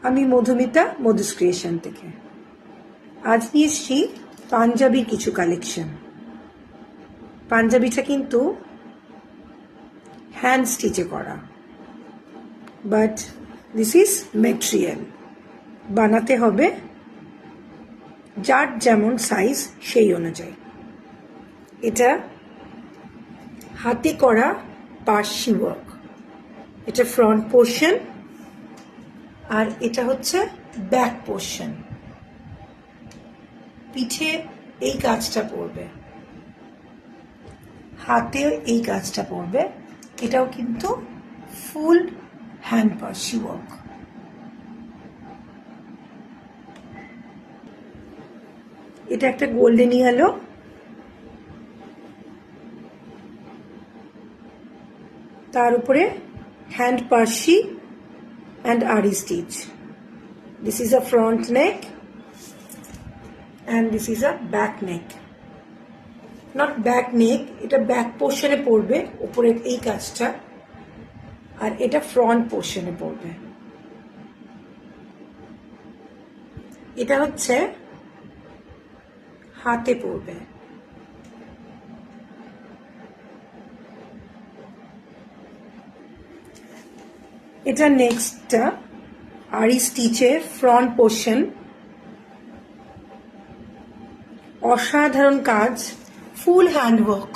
আমি মধুমিতা মধুস ক্রিয়েশন থেকে আজ নিয়ে এসেছি পাঞ্জাবির কিছু কালেকশন। পাঞ্জাবিটা কিন্তু হ্যান্ড স্টিচে করা, বাট দিস ইজ মেটেরিয়াল। বানাতে হবে যার যেমন সাইজ সেই অনুযায়ী। এটা হাতে করা পার্সি ওয়ার্ক। এটা ফ্রন্ট পোর্শন আর এটা হচ্ছে ব্যাক পোর্শন। পিঠে এই কাজটা পড়বে, হাতেও এই কাজটা পড়বে। এটাও কিন্তু ফুল হ্যান্ড পার্সি ওয়ার্ক। এটা একটা গোল্ডেন ইয়েলো, তার উপরে হ্যান্ড পার্সি and ari stitch. This is a front neck and this is a back neck. Not back neck, এটা back portion এ পড়বে উপরে এই কাজটা, আর এটা front portion এ পড়বে। এটা হচ্ছে হাতে পড়বে। এটা নেক্সটটা আরি স্টিচের ফ্রন্ট পোর্শন। অসাধারণ কাজ, ফুল হ্যান্ডওয়ার্ক।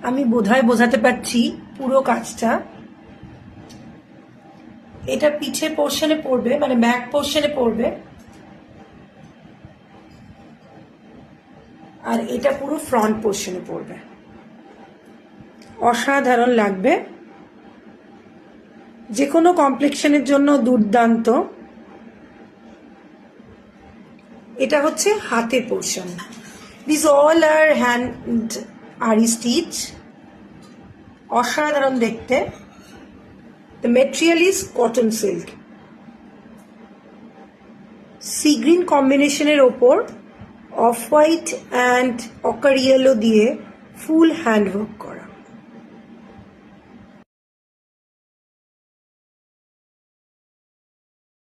আমি বোধহয় বোঝাতে পারছি পুরো কাজটা। এটা পিঠে পোর্শনে পড়বে, মানে ব্যাক পোর্শনে পড়বে, আর এটা পুরো ফ্রন্ট পোর্শনে পড়বে। অসাধারণ লাগবে, যে কোনো কমপ্লেক্সনের জন্য দুর্দান্ত। এটা হচ্ছে হাতের portion. This all are hand aari stitch. অসাধারণ দেখতে। The material is cotton silk. Sea green কম্বিনেশনের ওপর off white and ochre yellow দিয়ে ফুল হ্যান্ডওয়ার্ক করা।